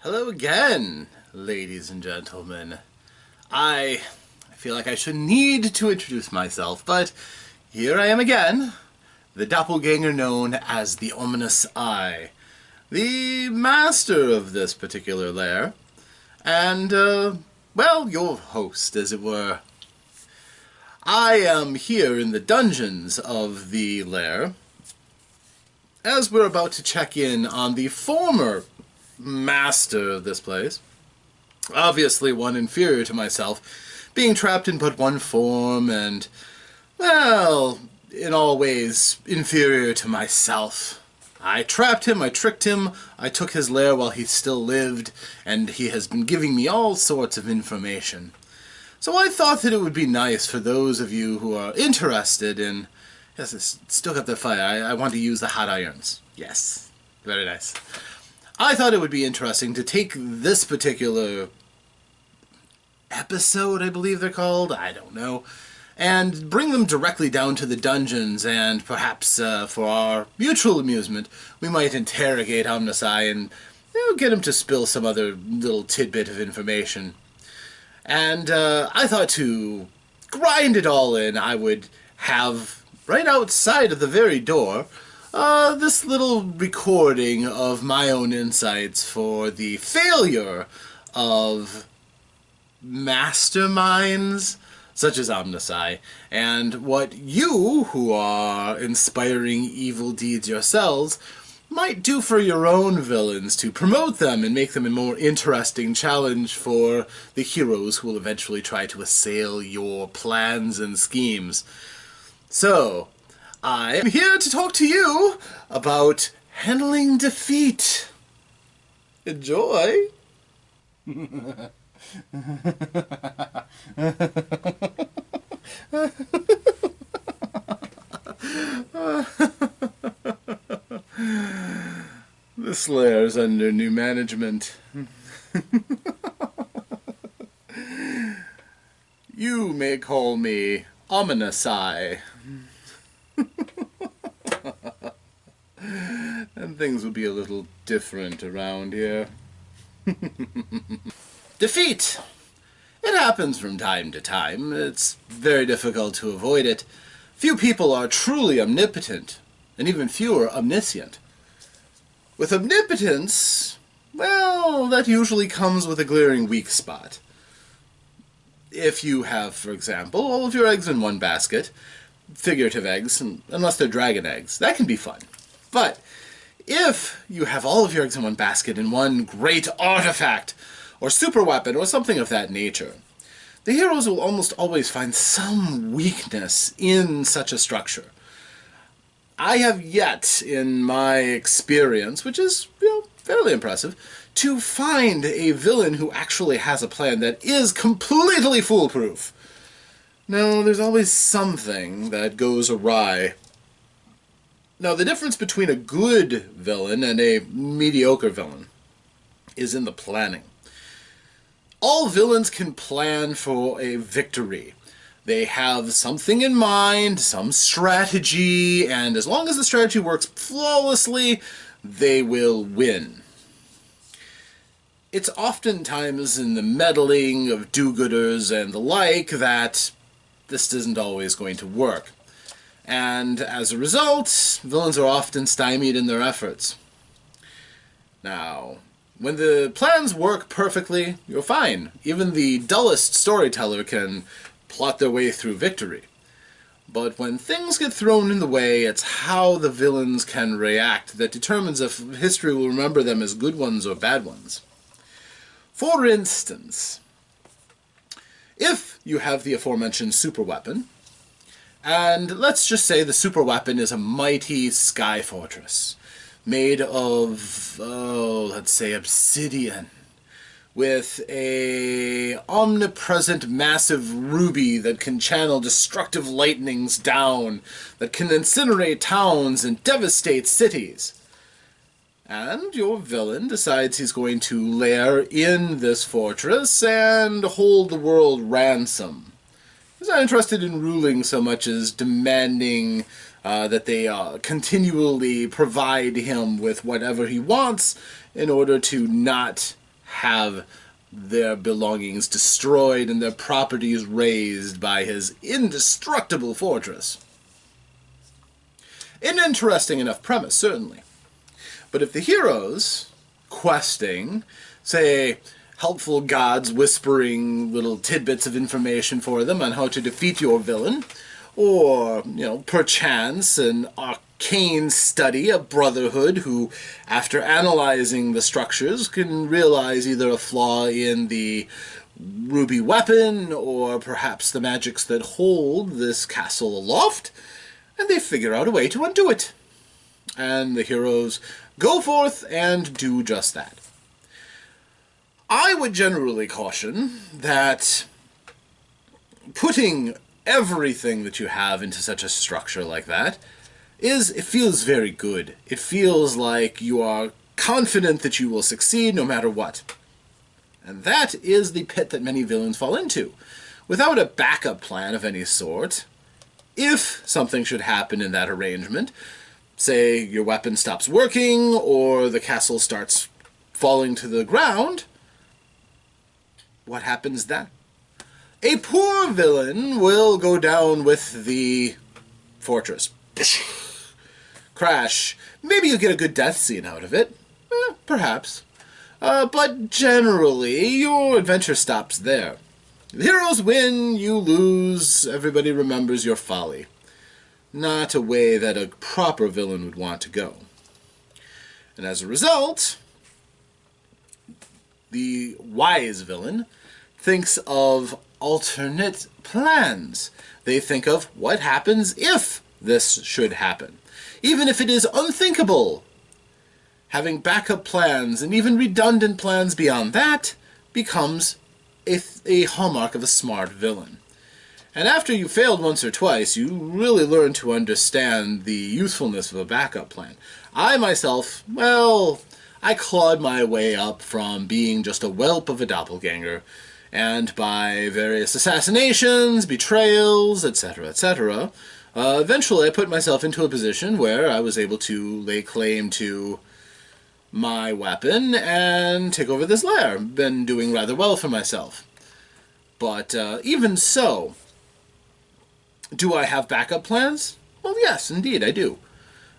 Hello again, ladies and gentlemen. I feel like I should need to introduce myself, but here I am again, the doppelganger known as the OmnusI, the master of this particular lair, and, well, your host, as it were. I am here in the dungeons of the lair, as we're about to check in on the former master of this place, obviously one inferior to myself, being trapped in but one form and, well, in all ways inferior to myself. I trapped him, I tricked him, I took his lair while he still lived, and he has been giving me all sorts of information. So I thought that it would be nice for those of you who are interested in... Yes, it's still got the fire. I want to use the hot irons. Yes, very nice. I thought it would be interesting to take this particular episode, I believe they're called, I don't know, and bring them directly down to the dungeons, and perhaps for our mutual amusement, we might interrogate OmnusI and get him to spill some other little tidbit of information. And I thought to grind it all in, I would have, right outside of the very door, this little recording of my own insights for the failure of masterminds such as OmnusI, and what you, who are inspiring evil deeds yourselves, might do for your own villains to promote them and make them a more interesting challenge for the heroes who will eventually try to assail your plans and schemes. So, I am here to talk to you about handling defeat. Enjoy! This lair is under new management. You may call me OmnusI. And things will be a little different around here. Defeat! It happens from time to time. It's very difficult to avoid it. Few people are truly omnipotent, and even fewer omniscient. With omnipotence, well, that usually comes with a glaring weak spot. If you have, for example, all of your eggs in one basket, figurative eggs, unless they're dragon eggs, that can be fun. But if you have all of your eggs in one basket in one great artifact, or super weapon, or something of that nature, the heroes will almost always find some weakness in such a structure. I have yet, in my experience, which is, fairly impressive, to find a villain who actually has a plan that is completely foolproof. No, there's always something that goes awry. Now, the difference between a good villain and a mediocre villain is in the planning. All villains can plan for a victory. They have something in mind, some strategy, and as long as the strategy works flawlessly, they will win. It's oftentimes in the meddling of do-gooders and the like that this isn't always going to work. And as a result, villains are often stymied in their efforts. Now, when the plans work perfectly, you're fine. Even the dullest storyteller can plot their way through victory. But when things get thrown in the way, it's how the villains can react that determines if history will remember them as good ones or bad ones. For instance, if you have the aforementioned super weapon, and let's just say the super weapon is a mighty sky fortress, made of, let's say obsidian, with a omnipresent massive ruby that can channel destructive lightnings down, that can incinerate towns and devastate cities. And your villain decides he's going to lair in this fortress and hold the world ransom. He's not interested in ruling so much as demanding that they continually provide him with whatever he wants in order to not have their belongings destroyed and their properties razed by his indestructible fortress. An interesting enough premise, certainly. But if the heroes, questing, say, helpful gods whispering little tidbits of information for them on how to defeat your villain, or, perchance an arcane study, a brotherhood who, after analyzing the structures, can realize either a flaw in the ruby weapon, or perhaps the magics that hold this castle aloft, and they figure out a way to undo it. And the heroes go forth and do just that. I would generally caution that putting everything that you have into such a structure like that it feels very good. It feels like you are confident that you will succeed no matter what. And that is the pit that many villains fall into. Without a backup plan of any sort, if something should happen in that arrangement, say your weapon stops working or the castle starts falling to the ground, what happens then? A poor villain will go down with the fortress. Crash. Maybe you'll get a good death scene out of it. Perhaps. But generally, your adventure stops there. The heroes win, you lose, everybody remembers your folly. Not a way that a proper villain would want to go. And as a result, the wise villain thinks of alternate plans. They think of what happens if this should happen. Even if it is unthinkable, having backup plans and even redundant plans beyond that becomes a hallmark of a smart villain. And after you failed once or twice, you really learn to understand the usefulness of a backup plan. I myself, I clawed my way up from being just a whelp of a doppelganger, and by various assassinations, betrayals, etc., eventually I put myself into a position where I was able to lay claim to my weapon and take over this lair. Been doing rather well for myself. But even so, do I have backup plans? Well, yes, indeed, I do.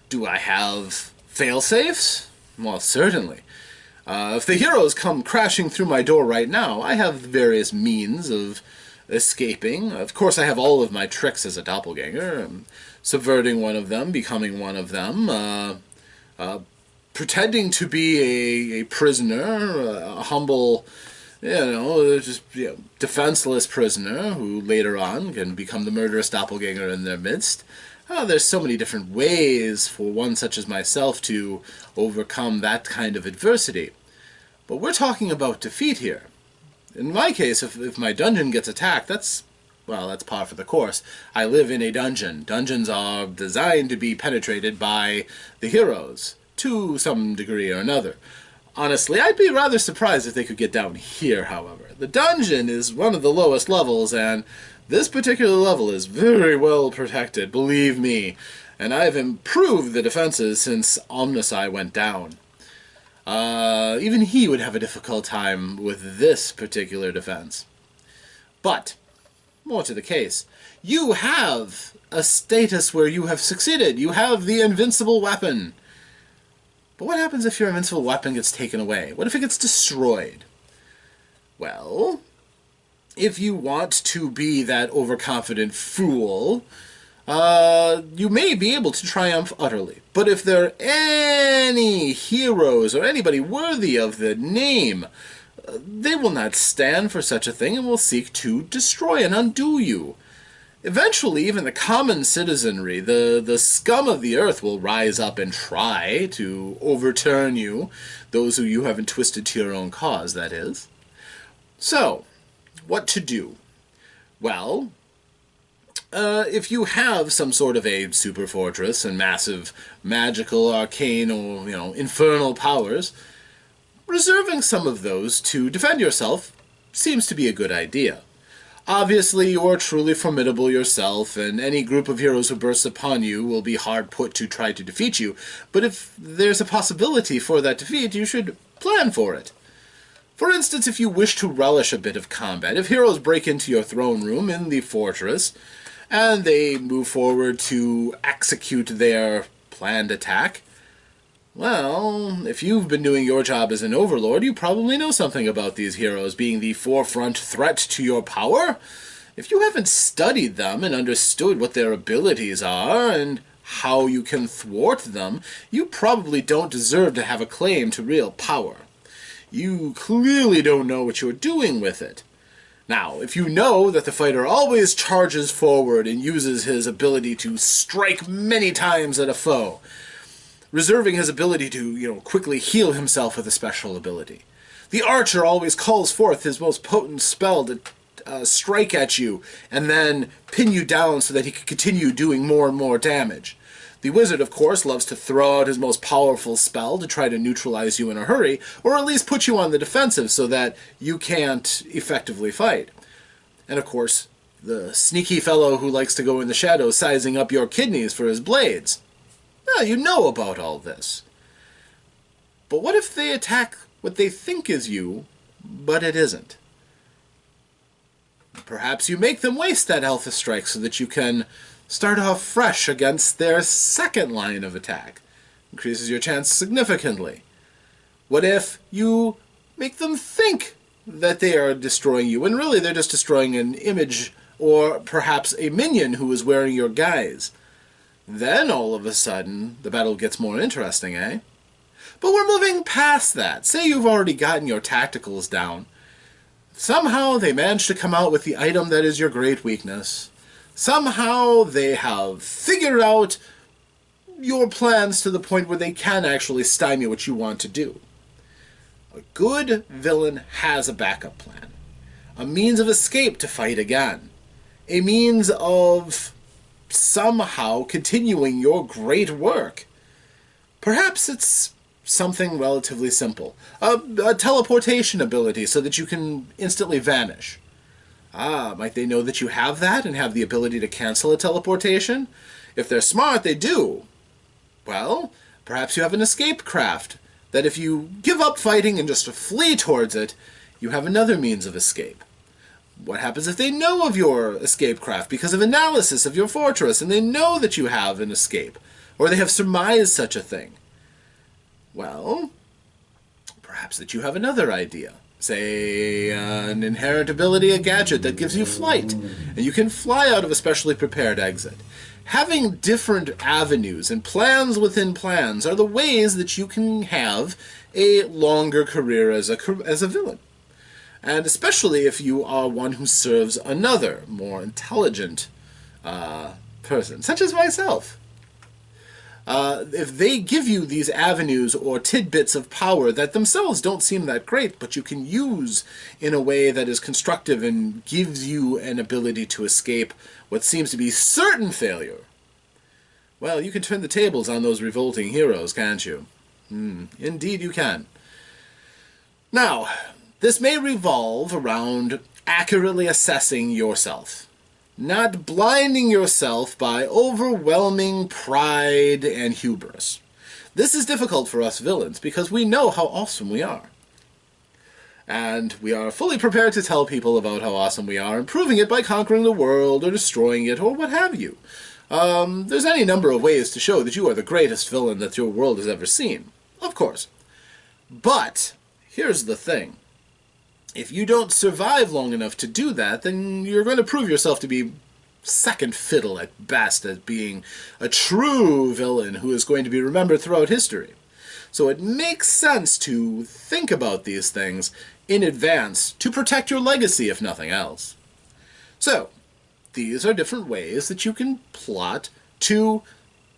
Do I have fail-safes? Well, certainly. If the heroes come crashing through my door right now, I have various means of escaping. Of course, I have all of my tricks as a doppelganger. Subverting one of them, becoming one of them, pretending to be a prisoner, a humble, defenseless prisoner who later on can become the murderous doppelganger in their midst. There's so many different ways for one such as myself to overcome that kind of adversity. But we're talking about defeat here. In my case, if my dungeon gets attacked, that's par for the course. I live in a dungeon. Dungeons are designed to be penetrated by the heroes, to some degree or another. Honestly, I'd be rather surprised if they could get down here, however. The dungeon is one of the lowest levels, and this particular level is very well protected, believe me. And I've improved the defenses since OmnusI went down. Even he would have a difficult time with this particular defense. But, more to the case, you have a status where you have succeeded. You have the invincible weapon. But what happens if your invincible weapon gets taken away? What if it gets destroyed? Well, if you want to be that overconfident fool, you may be able to triumph utterly. But if there are any heroes or anybody worthy of the name, they will not stand for such a thing and will seek to destroy and undo you. Eventually, even the common citizenry, the scum of the earth, will rise up and try to overturn you, those who you haven't twisted to your own cause, that is. So, what to do? Well, if you have some sort of a super fortress and massive magical, arcane, or, infernal powers, reserving some of those to defend yourself seems to be a good idea. Obviously, you're truly formidable yourself, and any group of heroes who bursts upon you will be hard put to try to defeat you, but if there's a possibility for that defeat, you should plan for it. For instance, if you wish to relish a bit of combat, if heroes break into your throne room in the fortress, and they move forward to execute their planned attack, well, if you've been doing your job as an overlord, you probably know something about these heroes being the forefront threat to your power. If you haven't studied them and understood what their abilities are and how you can thwart them, you probably don't deserve to have a claim to real power. You clearly don't know what you're doing with it. Now, if you know that the fighter always charges forward and uses his ability to strike many times at a foe, reserving his ability to, quickly heal himself with a special ability. The archer always calls forth his most potent spell to strike at you and then pin you down so that he can continue doing more and more damage. The wizard, of course, loves to throw out his most powerful spell to try to neutralize you in a hurry, or at least put you on the defensive so that you can't effectively fight. And of course, the sneaky fellow who likes to go in the shadows sizing up your kidneys for his blades. Well, you know about all this. But what if they attack what they think is you, but it isn't? Perhaps you make them waste that alpha strike so that you can start off fresh against their second line of attack. Increases your chance significantly. What if you make them think that they are destroying you, when really they're just destroying an image or perhaps a minion who is wearing your guise? Then all of a sudden, the battle gets more interesting, eh? But we're moving past that. Say you've already gotten your tacticals down. Somehow they manage to come out with the item that is your great weakness. Somehow they have figured out your plans to the point where they can actually stymie what you want to do. A good villain has a backup plan. A means of escape to fight again. A means of somehow continuing your great work. Perhaps it's something relatively simple. A teleportation ability so that you can instantly vanish. Might they know that you have that and have the ability to cancel a teleportation? If they're smart, they do. Well, perhaps you have an escape craft, that if you give up fighting and just flee towards it, you have another means of escape. What happens if they know of your escape craft because of analysis of your fortress, and they know that you have an escape, or they have surmised such a thing? Well, perhaps that you have another idea. Say, an inherent ability, a gadget that gives you flight, and you can fly out of a specially prepared exit. Having different avenues and plans within plans are the ways that you can have a longer career as a villain. And especially if you are one who serves another, more intelligent person, such as myself. If they give you these avenues or tidbits of power that themselves don't seem that great, but you can use in a way that is constructive and gives you an ability to escape what seems to be certain failure, well, you can turn the tables on those revolting heroes, can't you? Indeed you can. Now, this may revolve around accurately assessing yourself. Not blinding yourself by overwhelming pride and hubris. This is difficult for us villains because we know how awesome we are. And we are fully prepared to tell people about how awesome we are and proving it by conquering the world or destroying it or what have you. There's any number of ways to show that you are the greatest villain that your world has ever seen. Of course. But here's the thing. If you don't survive long enough to do that, then you're going to prove yourself to be second fiddle at best at being a true villain who is going to be remembered throughout history. So it makes sense to think about these things in advance to protect your legacy, if nothing else. So, these are different ways that you can plot to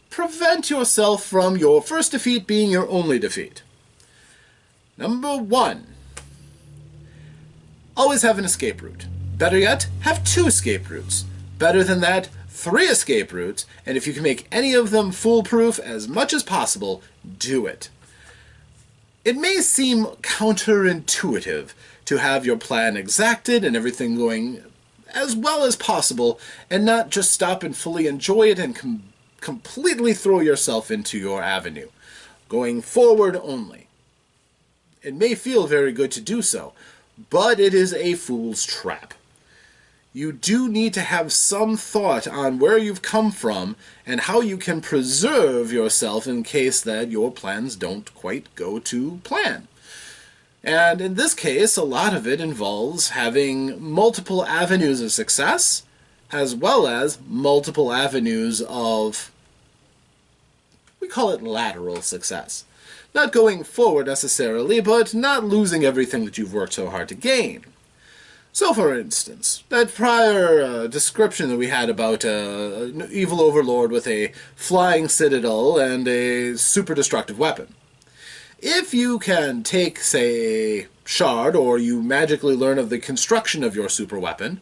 prevent yourself from your first defeat being your only defeat. Number 1. Always have an escape route. Better yet, have 2 escape routes. Better than that, 3 escape routes, and if you can make any of them foolproof as much as possible, do it. It may seem counterintuitive to have your plan exacted and everything going as well as possible, and not just stop and fully enjoy it and completely throw yourself into your avenue. Going forward only. It may feel very good to do so, but it is a fool's trap. You do need to have some thought on where you've come from and how you can preserve yourself in case that your plans don't quite go to plan. And in this case, a lot of it involves having multiple avenues of success, as well as multiple avenues of, we call it lateral success. Not going forward necessarily, but not losing everything that you've worked so hard to gain. So, for instance, that prior description that we had about an evil overlord with a flying citadel and a super destructive weapon. If you can take, say, a shard, or you magically learn of the construction of your super weapon,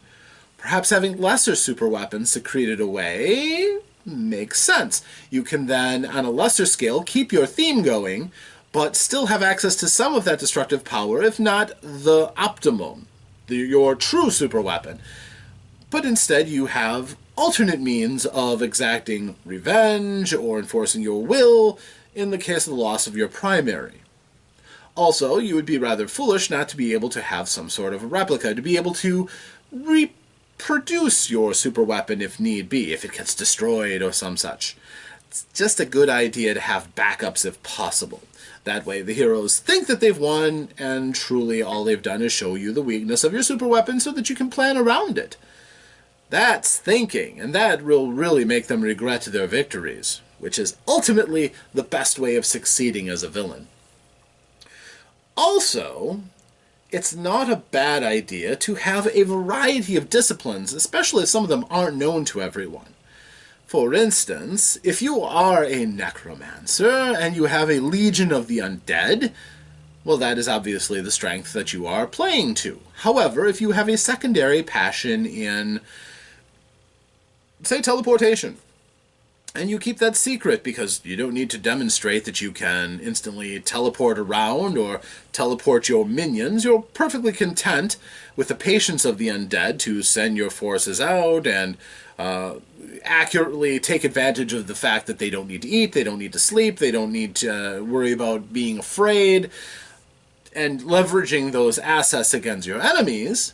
perhaps having lesser super weapons secreted away makes sense. You can then, on a lesser scale, keep your theme going, but still have access to some of that destructive power, if not the optimum, your true super weapon. But instead you have alternate means of exacting revenge or enforcing your will in the case of the loss of your primary. Also, you would be rather foolish not to be able to have some sort of a replica, to be able to reproduce your super weapon if need be, if it gets destroyed or some such. It's just a good idea to have backups if possible. That way the heroes think that they've won, and truly all they've done is show you the weakness of your super weapon so that you can plan around it. That's thinking, and that will really make them regret their victories, which is ultimately the best way of succeeding as a villain. Also, it's not a bad idea to have a variety of disciplines, especially if some of them aren't known to everyone. For instance, if you are a necromancer and you have a legion of the undead, well, that is obviously the strength that you are playing to. However, if you have a secondary passion in, say, teleportation, and you keep that secret because you don't need to demonstrate that you can instantly teleport around or teleport your minions, you're perfectly content with the patience of the undead to send your forces out and accurately take advantage of the fact that they don't need to eat, they don't need to sleep, they don't need to worry about being afraid, and leveraging those assets against your enemies.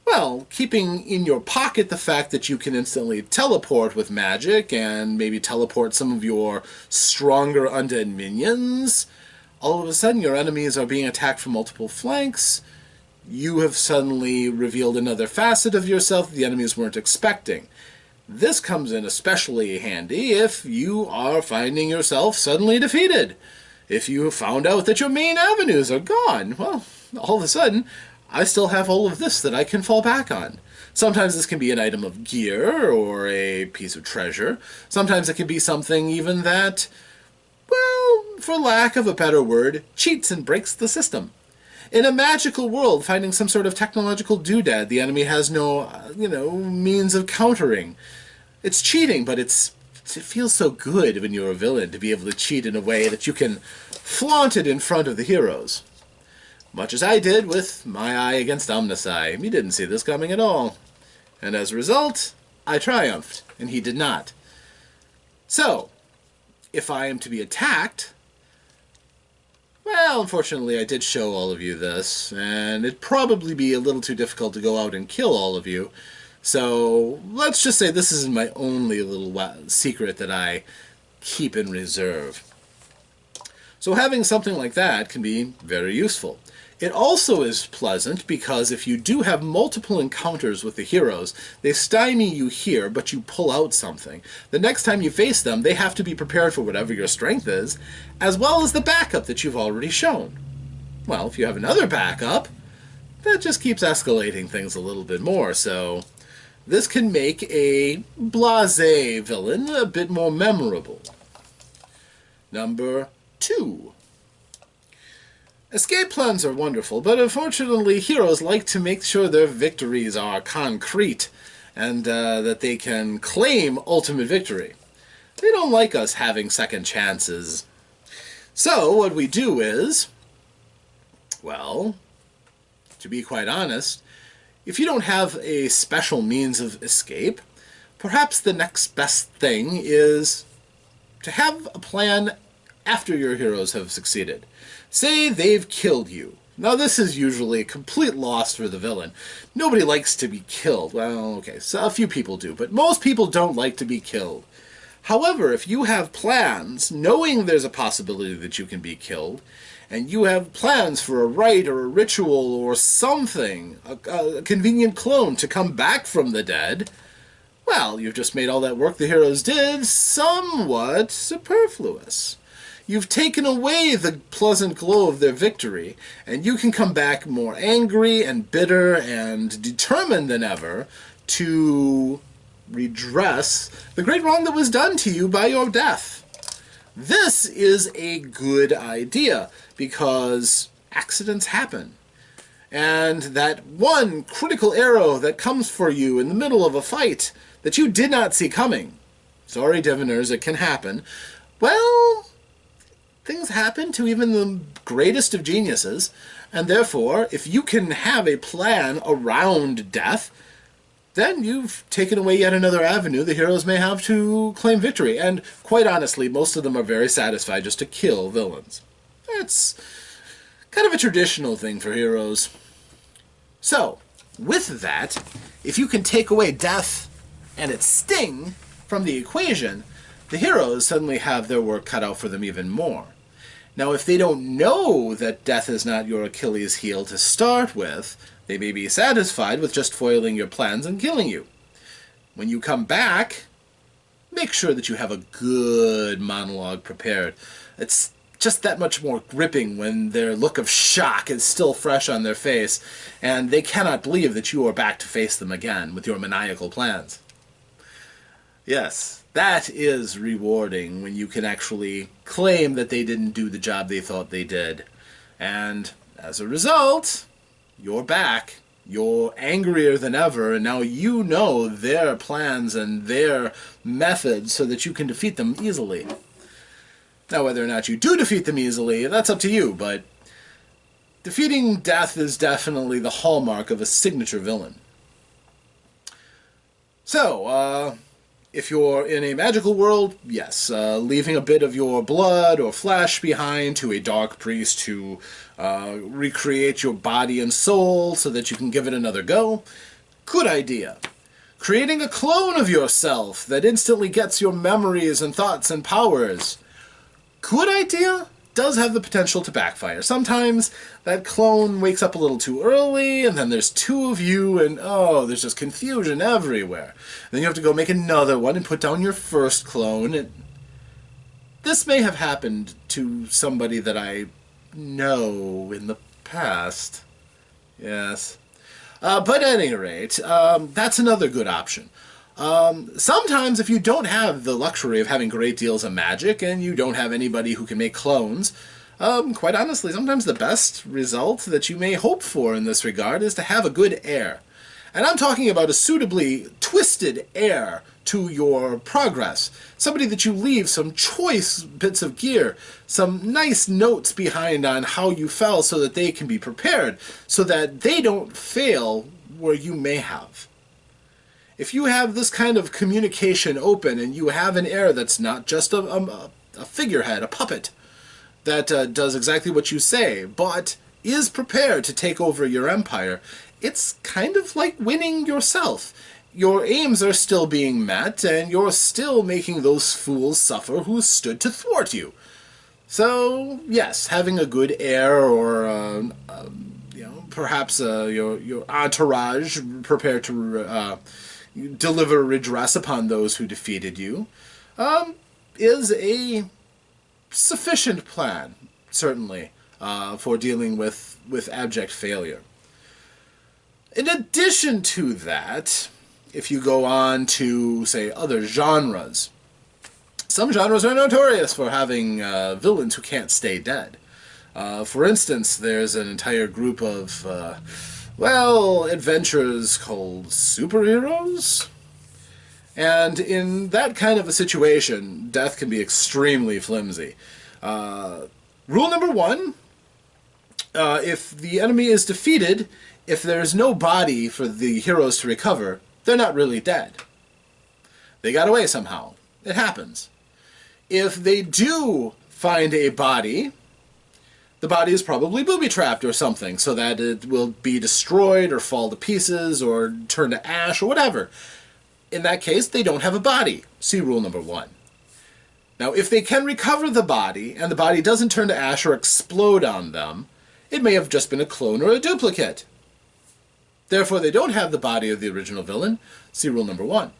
Well, keeping in your pocket the fact that you can instantly teleport with magic and maybe teleport some of your stronger undead minions, all of a sudden your enemies are being attacked from multiple flanks. You have suddenly revealed another facet of yourself the enemies weren't expecting. This comes in especially handy if you are finding yourself suddenly defeated. If you have found out that your main avenues are gone, well, all of a sudden, I still have all of this that I can fall back on. Sometimes this can be an item of gear or a piece of treasure. Sometimes it can be something even that, well, for lack of a better word, cheats and breaks the system. In a magical world, finding some sort of technological doodad the enemy has no, means of countering. It's cheating, but it feels so good when you're a villain to be able to cheat in a way that you can flaunt it in front of the heroes. Much as I did with my eye against OmnusI. He didn't see this coming at all. And as a result, I triumphed, and he did not. So, if I am to be attacked, well, unfortunately I did show all of you this, and it'd probably be a little too difficult to go out and kill all of you. So, let's just say this is my only little secret that I keep in reserve. So having something like that can be very useful. It also is pleasant because if you do have multiple encounters with the heroes, they stymie you here, but you pull out something. The next time you face them, they have to be prepared for whatever your strength is, as well as the backup that you've already shown. Well, if you have another backup, that just keeps escalating things a little bit more, so this can make a blasé villain a bit more memorable. Number 2. Escape plans are wonderful, but unfortunately heroes like to make sure their victories are concrete and that they can claim ultimate victory. They don't like us having second chances. So what we do is, well, to be quite honest, if you don't have a special means of escape, perhaps the next best thing is to have a plan after your heroes have succeeded. Say they've killed you. Now this is usually a complete loss for the villain. Nobody likes to be killed. Well, okay, so a few people do, but most people don't like to be killed. However, if you have plans, knowing there's a possibility that you can be killed, and you have plans for a rite or a ritual or something, a convenient clone to come back from the dead, well, you've just made all that work the heroes did somewhat superfluous. You've taken away the pleasant glow of their victory, and you can come back more angry and bitter and determined than ever to redress the great wrong that was done to you by your death. This is a good idea, because accidents happen. And that one critical arrow that comes for you in the middle of a fight that you did not see coming, sorry, diviners, it can happen, well, things happen to even the greatest of geniuses, and therefore, if you can have a plan around death, then you've taken away yet another avenue the heroes may have to claim victory. And quite honestly, most of them are very satisfied just to kill villains. It's kind of a traditional thing for heroes. So, with that, if you can take away death and its sting from the equation, the heroes suddenly have their work cut out for them even more. Now, if they don't know that death is not your Achilles heel to start with, they may be satisfied with just foiling your plans and killing you. When you come back, make sure that you have a good monologue prepared. It's just that much more gripping when their look of shock is still fresh on their face, and they cannot believe that you are back to face them again with your maniacal plans. Yes, that is rewarding when you can actually claim that they didn't do the job they thought they did. And as a result, you're back. You're angrier than ever, and now you know their plans and their methods so that you can defeat them easily. Now, whether or not you do defeat them easily, that's up to you, but defeating death is definitely the hallmark of a signature villain. So, if you're in a magical world, yes, leaving a bit of your blood or flesh behind to a dark priest to recreate your body and soul so that you can give it another go, good idea. Creating a clone of yourself that instantly gets your memories and thoughts and powers, good idea. Does have the potential to backfire. Sometimes that clone wakes up a little too early, and then there's two of you, and oh, there's just confusion everywhere. Then you have to go make another one and put down your first clone. This may have happened to somebody that I know in the past. Yes. But at any rate, that's another good option. Sometimes if you don't have the luxury of having great deals of magic and you don't have anybody who can make clones, quite honestly, sometimes the best result that you may hope for in this regard is to have a good heir. And I'm talking about a suitably twisted heir to your progress. Somebody that you leave some choice bits of gear, some nice notes behind on how you fell so that they can be prepared, so that they don't fail where you may have. If you have this kind of communication open and you have an heir that's not just a figurehead, a puppet, that does exactly what you say, but is prepared to take over your empire, it's kind of like winning yourself. Your aims are still being met, and you're still making those fools suffer who stood to thwart you. So, yes, having a good heir or, perhaps your entourage prepared to deliver redress upon those who defeated you, is a sufficient plan, certainly, for dealing with abject failure. In addition to that, if you go on to, say, other genres, some genres are notorious for having villains who can't stay dead. For instance, there's an entire group of adventures called superheroes. And in that kind of a situation, death can be extremely flimsy. Rule number one, if the enemy is defeated, if there's no body for the heroes to recover, they're not really dead. They got away somehow. It happens. If they do find a body, the body is probably booby-trapped or something, so that it will be destroyed or fall to pieces or turn to ash or whatever. In that case, they don't have a body. See rule number 1. Now, if they can recover the body, and the body doesn't turn to ash or explode on them, it may have just been a clone or a duplicate. Therefore, they don't have the body of the original villain. See rule number 1.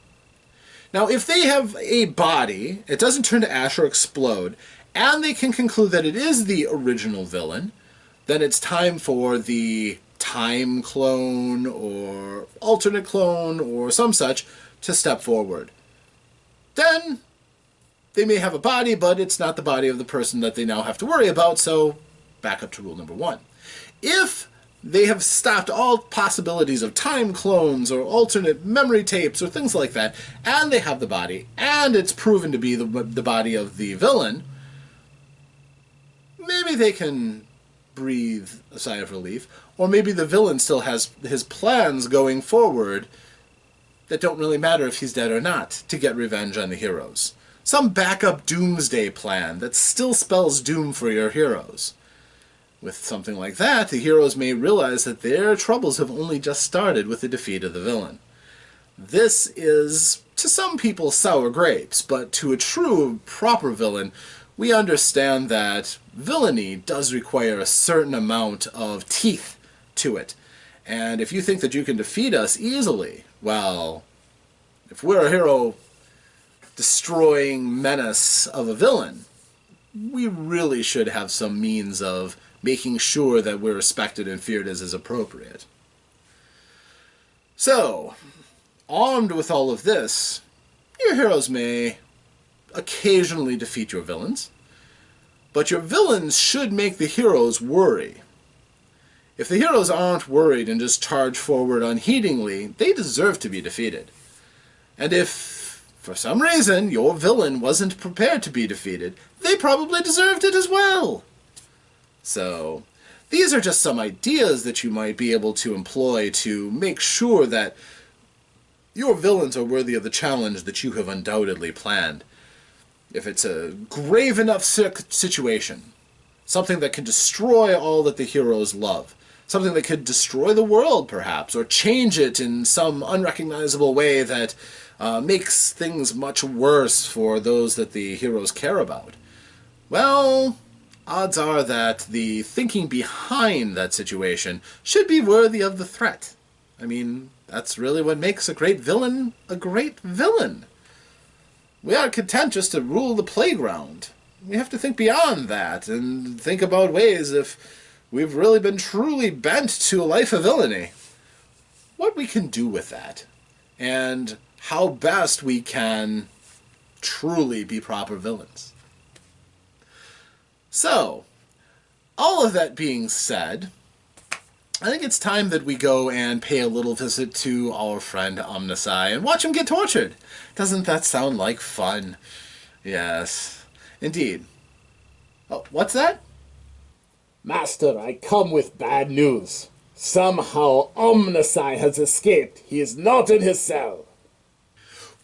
Now, if they have a body, it doesn't turn to ash or explode, and they can conclude that it is the original villain, then it's time for the time clone or alternate clone or some such to step forward. Then they may have a body, but it's not the body of the person that they now have to worry about, so back up to rule number 1. If they have stopped all possibilities of time clones or alternate memory tapes or things like that, and they have the body, and it's proven to be the body of the villain, maybe they can breathe a sigh of relief, or maybe the villain still has his plans going forward that don't really matter if he's dead or not, to get revenge on the heroes. Some backup doomsday plan that still spells doom for your heroes. With something like that, the heroes may realize that their troubles have only just started with the defeat of the villain. This is, to some people, sour grapes, but to a true, proper villain, we understand that villainy does require a certain amount of teeth to it. And if you think that you can defeat us easily, well, if we're a hero-destroying menace of a villain, we really should have some means of making sure that we're respected and feared as is appropriate. So, armed with all of this, your heroes may occasionally defeat your villains, but your villains should make the heroes worry. If the heroes aren't worried and just charge forward unheedingly, they deserve to be defeated. And if, for some reason, your villain wasn't prepared to be defeated, they probably deserved it as well. So, these are just some ideas that you might be able to employ to make sure that your villains are worthy of the challenge that you have undoubtedly planned. If it's a grave enough situation, something that can destroy all that the heroes love, something that could destroy the world, perhaps, or change it in some unrecognizable way that makes things much worse for those that the heroes care about, well, odds are that the thinking behind that situation should be worthy of the threat. I mean, that's really what makes a great villain a great villain. We aren't content just to rule the playground. We have to think beyond that and think about ways if we've really been truly bent to a life of villainy, what we can do with that, and how best we can truly be proper villains. So, all of that being said, I think it's time that we go and pay a little visit to our friend OmnusI and watch him get tortured. Doesn't that sound like fun? Yes, indeed. Oh, what's that? Master, I come with bad news. Somehow OmnusI has escaped. He is not in his cell.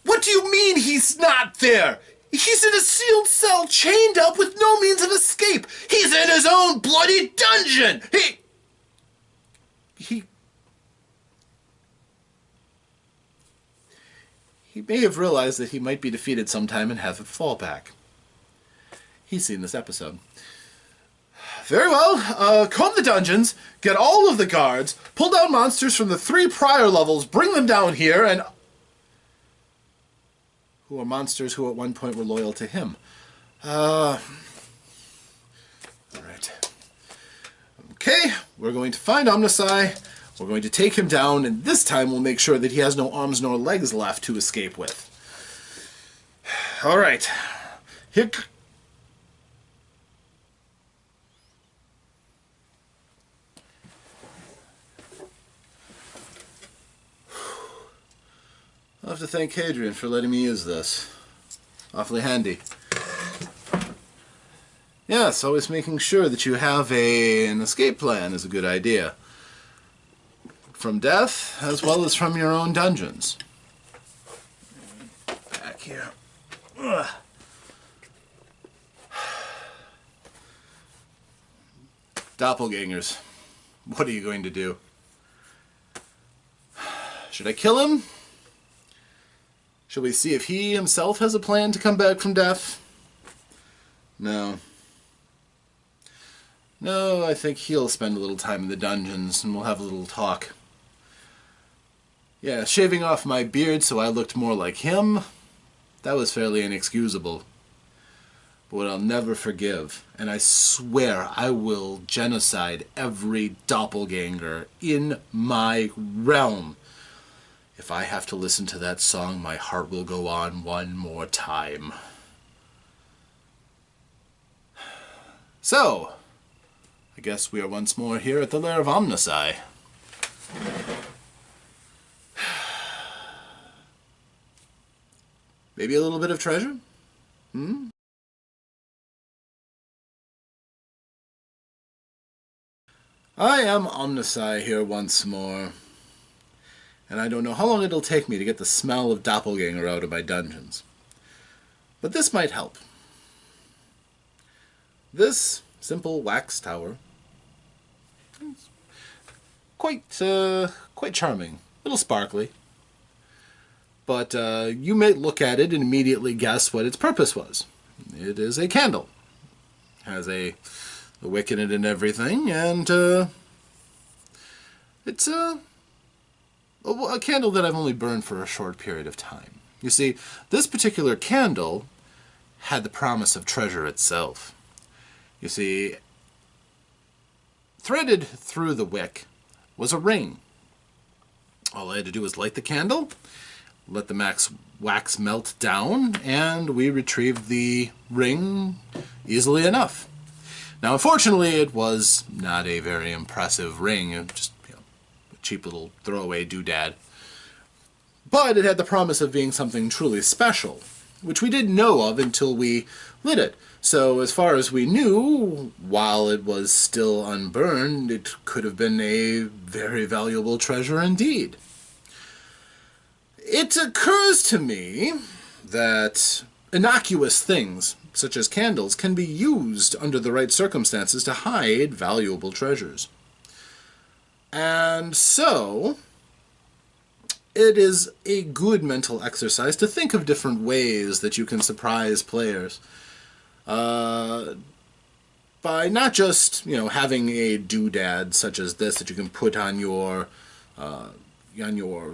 What do you mean he's not there? He's in a sealed cell, chained up with no means of escape. He's in his own bloody dungeon. He may have realized that he might be defeated sometime and have a fallback. He's seen this episode. Very well, comb the dungeons, get all of the guards, pull down monsters from the 3 prior levels, bring them down here, and... who are monsters who at one point were loyal to him. Alright. Okay, we're going to find OmnusI, we're going to take him down, and this time we'll make sure that he has no arms nor legs left to escape with. Alright. Here... I'll have to thank Hadrian for letting me use this. Awfully handy. Yes, always making sure that you have an escape plan is a good idea. From death, as well as from your own dungeons. Back here. Ugh. Doppelgangers. What are you going to do? Should I kill him? Shall we see if he himself has a plan to come back from death? No. No, I think he'll spend a little time in the dungeons and we'll have a little talk. Yeah, shaving off my beard so I looked more like him, that was fairly inexcusable. But what I'll never forgive, and I swear I will genocide every doppelganger in my realm. If I have to listen to that song, my heart will go on one more time. So, I guess we are once more here at the Lair of OmnusI. Maybe a little bit of treasure? I am OmnusI here once more. And I don't know how long it'll take me to get the smell of doppelganger out of my dungeons. But this might help. This simple wax tower is quite charming, a little sparkly. But you may look at it and immediately guess what its purpose was. It is a candle. It has a wick in it and everything, and it's a candle that I've only burned for a short period of time. You see, this particular candle had the promise of treasure itself. You see, threaded through the wick was a ring. All I had to do was light the candle, let the wax melt down, and we retrieved the ring easily enough. Now, unfortunately, it was not a very impressive ring. It was just a cheap little throwaway doodad. But it had the promise of being something truly special, which we didn't know of until we lit it. So as far as we knew, while it was still unburned, it could have been a very valuable treasure indeed. It occurs to me that innocuous things, such as candles, can be used under the right circumstances to hide valuable treasures. And so, it is a good mental exercise to think of different ways that you can surprise players. By not just, having a doodad such as this that you can put on your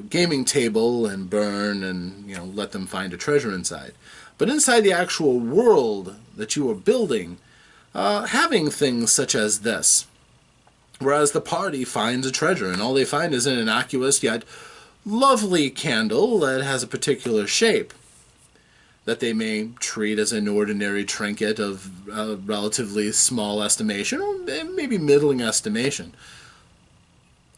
gaming table and burn and, let them find a treasure inside. But inside the actual world that you are building, having things such as this. Whereas the party finds a treasure, and all they find is an innocuous yet lovely candle that has a particular shape that they may treat as an ordinary trinket of relatively small estimation, or maybe middling estimation.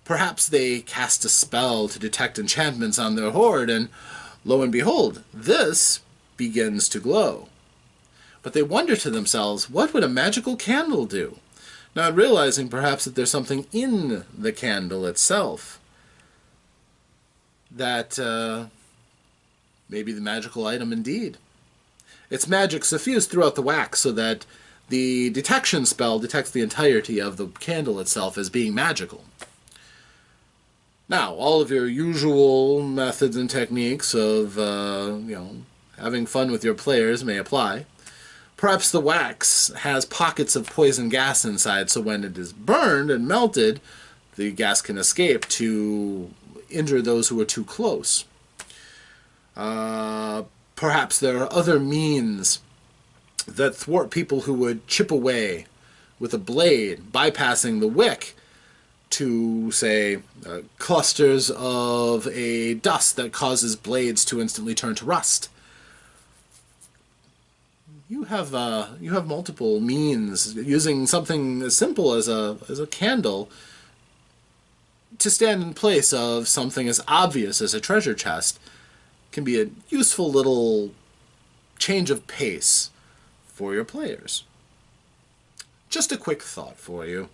Perhaps they cast a spell to detect enchantments on their hoard, and lo and behold, this begins to glow. But they wonder to themselves, what would a magical candle do? Not realizing perhaps that there's something in the candle itself that may be the magical item indeed. Its magic suffused throughout the wax so that the detection spell detects the entirety of the candle itself as being magical. Now, all of your usual methods and techniques of, having fun with your players may apply. Perhaps the wax has pockets of poison gas inside, so when it is burned and melted, the gas can escape to injure those who are too close. Perhaps there are other means that thwart people who would chip away with a blade, bypassing the wick, to, say, clusters of a dust that causes blades to instantly turn to rust. You have multiple means using something as simple as a candle to stand in place of something as obvious as a treasure chest. Can be a useful little change of pace for your players. Just a quick thought for you.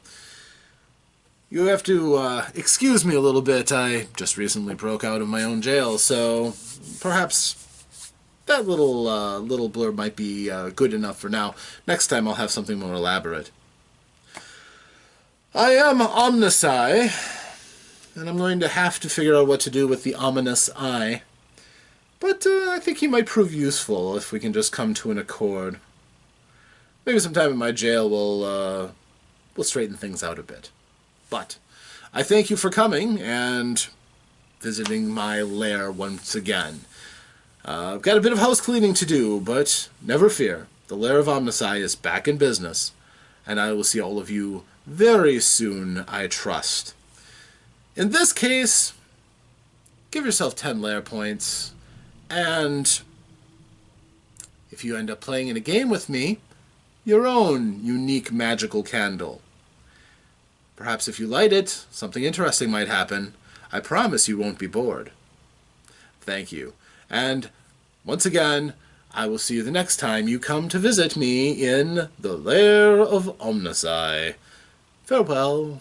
You have to excuse me a little bit. I just recently broke out of my own jail, so perhaps that little blurb might be good enough for now. Next time I'll have something more elaborate. I am OmnusI, and I'm going to have to figure out what to do with the ominous eye. But I think he might prove useful if we can just come to an accord. Maybe sometime in my jail we'll straighten things out a bit. But I thank you for coming and visiting my lair once again. I've got a bit of house cleaning to do, but never fear. The Lair of OmnusI is back in business, and I will see all of you very soon, I trust. In this case, give yourself 10 lair points, and if you end up playing in a game with me, your own unique magical candle. Perhaps if you light it, something interesting might happen. I promise you won't be bored. Thank you. And once again, I will see you the next time you come to visit me in the Lair of OmnusI. Farewell.